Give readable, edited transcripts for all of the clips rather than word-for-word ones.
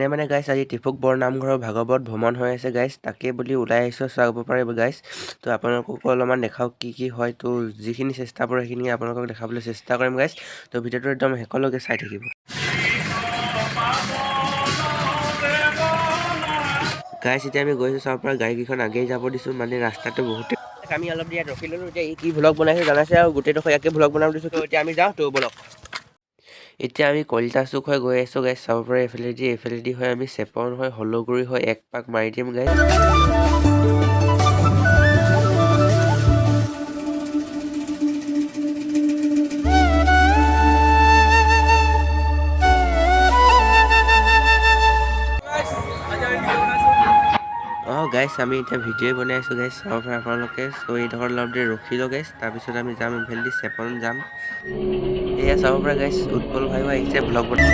মানে গাইছ আজি টিফুক বৰনামঘৰৰ ভাগৱত ভ্ৰমণ হৈ আছে গাইছ, তাকে বুলি ওলাই আহিছোঁ, চাব পাৰিব গাইছ। তো আপোনালোককো অলপমান দেখাওক কি হয়, তো যিখিনি চেষ্টা কৰোঁ সেইখিনি আপোনালোকক দেখাবলৈ চেষ্টা কৰিম গাইছ। তো ভিডিঅ'টো একদম শেষলৈকে চাই থাকিব গাইছ। এতিয়া আমি গৈছোঁ চাব পৰা গাড়ীকেইখন আগেই যাব দিছোঁ, মানে ৰাস্তাটো বহুতে আমি অলপ ইয়াত ৰখি ল'লোঁ। এতিয়া কি ভ্লগ বনাইছোঁ জানাইছে, আৰু গোটেইডোখৰ ইয়াকে ভ্লগ বনাব দিছোঁ। তো এতিয়া আমি যাওঁ, তো বলক। এতিয়া আমি কলিতা চুক হৈ গৈ আছোঁ গাইছ, চাব পাৰে এইফালেদি হৈ আমি চেপন হৈ হলগুৰি হৈ এক পাক মাৰি দিম গাইছ। গাইছ আমি এতিয়া ভিডিঅ' বনাই আছোঁ গাইছ, চাব পাৰে আপোনালোকে। চ' এইডোখৰ অলপ দেৰি ৰখি লওঁ গাইছ, তাৰপিছত আমি যাম এইফালেদি চেপন যাম। এয়া চাব পাৰে গাইছ, উৎপল ভাইও আহিছে ভ্লগ বনাই।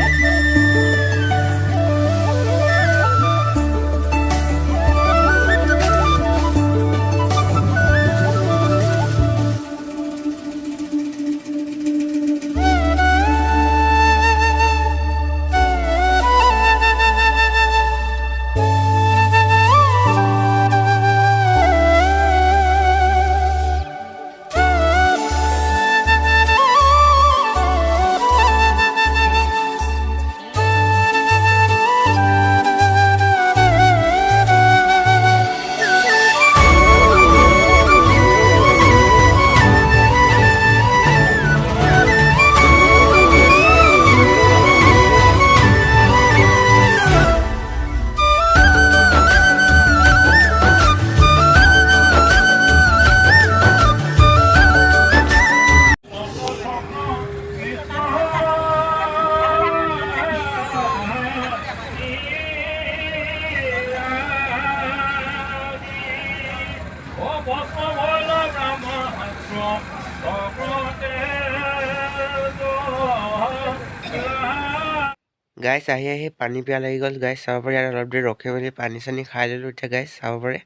গাইছ আহি পানী পিয়া লাগি গ'ল গাইছ, চাব পাৰে। ইয়াত অলপ দেৰি ৰখি মেলি পানী চানী খাই ল'লোঁ এতিয়া গাইছ, চাব পাৰে।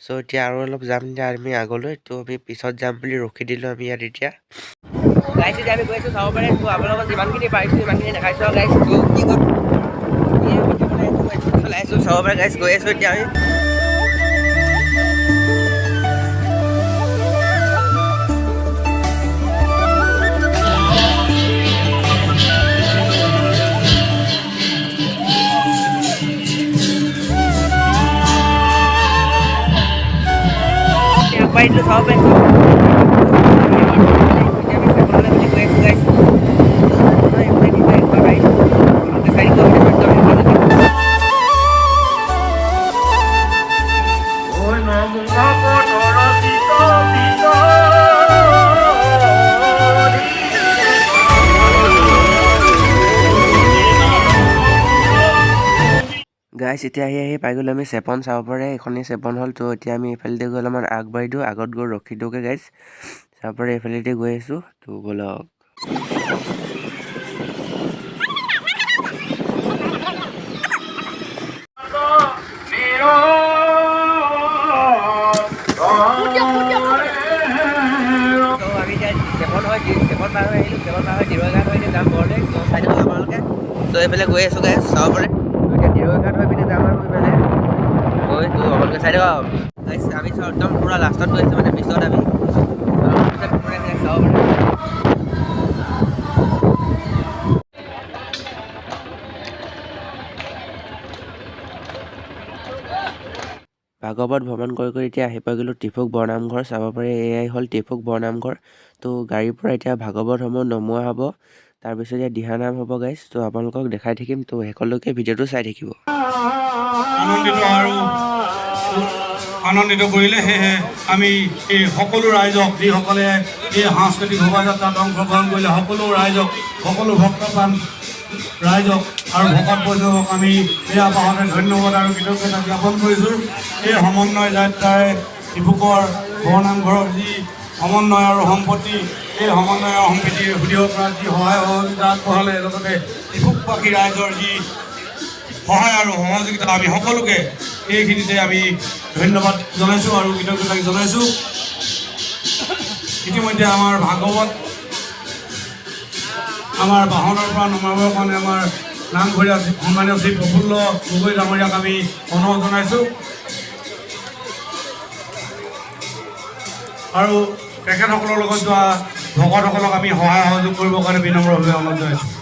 চ' এতিয়া আৰু অলপ যাম এতিয়া আমি আগলৈ, তো আমি পিছত যাম বুলি ৰখি দিলোঁ আমি ইয়াত এতিয়া গাইছ। এতিয়া আমি গৈ আছোঁ, চাব পাৰে। তো আপোনালোকক যিমানখিনি পাৰিছোঁ সিমানখিনি দেখাইছোঁ আৰু গাইছ। তো কি ক'ম, চলাই আছোঁ, চাব পাৰে গাইছ। গৈ আছোঁ এতিয়া আমি পাৰিছোঁ, চাব পাৰিছোঁ। গাইছ এতিয়া আহি পাই গ'লোঁ আমি চেপন, চাব পাৰে। এইখনেই চেপন হ'ল। তো এতিয়া আমি এইফালেদি গৈ অলপমান আগবাঢ়ি দিওঁ, আগত গৈ ৰখি দিওঁগৈ গাইছ, চাব পাৰে। এইফালেদি গৈ আছোঁ, তো ব'লক। আমি এতিয়া চেপন পাৰ হৈ আহিলোঁ, চেপন পাৰ হৈ দিৰৈঘাট হৈ এতিয়া যাম ঘৰলৈ। তো চাই দিয়ক আপোনালোকে। তো এইফালে গৈ আছোঁ গাইছ, চাব পাৰে। এতিয়া দিৰৈঘাট হৈ পিনে যাম আৰু এইফালে গৈ, তো আপোনালোকে চাই দিয়ক গাইছ। আমি একদম পূৰা লাষ্টত গৈ আছোঁ, মানে পিছত আমি চাব পাৰে। ভাগৱত ভ্ৰমণ কৰি এতিয়া আহি পাই গ'লোঁ টিফুক বৰনামঘৰ, চাব পাৰে। এয়াই হ'ল টিফুক বৰনামঘৰ। তো গাড়ীৰ পৰা এতিয়া ভাগৱতসমূহ নমোৱা হ'ব, তাৰপিছত এতিয়া দিহানাম হ'ব গাইছ। তো আপোনালোকক দেখাই থাকিম, তো শেষলৈকে ভিডিঅ'টো চাই থাকিব। আনন্দিত কৰিলে, সেয়েহে আমি এই সকলো ৰাইজক, যিসকলে এই সাংস্কৃতিক শোভাযাত্ৰাত অংশগ্ৰহণ কৰিলে, সকলো ৰাইজক, সকলো ভক্তপ্ৰাণ ৰাইজক আৰু ভকত বৈষ্ণৱক আমি এই আবাহতে ধন্যবাদ আৰু কৃতজ্ঞতা জ্ঞাপন কৰিছোঁ। এই সমন্বয় যাত্ৰাৰে টিফুকৰ বৰনামঘৰৰ যি সমন্বয় আৰু সম্পত্তি, এই সমন্বয় আৰু সম্প্ৰীতিৰ সুদিৰ পৰা যি সহায় সহযোগিতা আগবঢ়ালে, লগতে টিফুকবাসী ৰাইজৰ যি সহায় আৰু সহযোগিতা, আমি সকলোকে এইখিনিতে আমি ধন্যবাদ জনাইছোঁ আৰু কৃতজ্ঞতা জনাইছোঁ। ইতিমধ্যে আমাৰ ভাগৱত আমাৰ বাহনৰ পৰা নমাবৰ কাৰণে আমাৰ নামঘৰীয়া সন্মানীয় শ্ৰী প্ৰফুল্ল গগৈ ডাঙৰীয়াক আমি অনুৰোধ জনাইছোঁ আৰু তেখেতসকলৰ লগত যোৱা ভকতসকলক আমি সহায় সহযোগ কৰিবৰ কাৰণে বিনম্ৰভাৱে অনুৰোধ জনাইছোঁ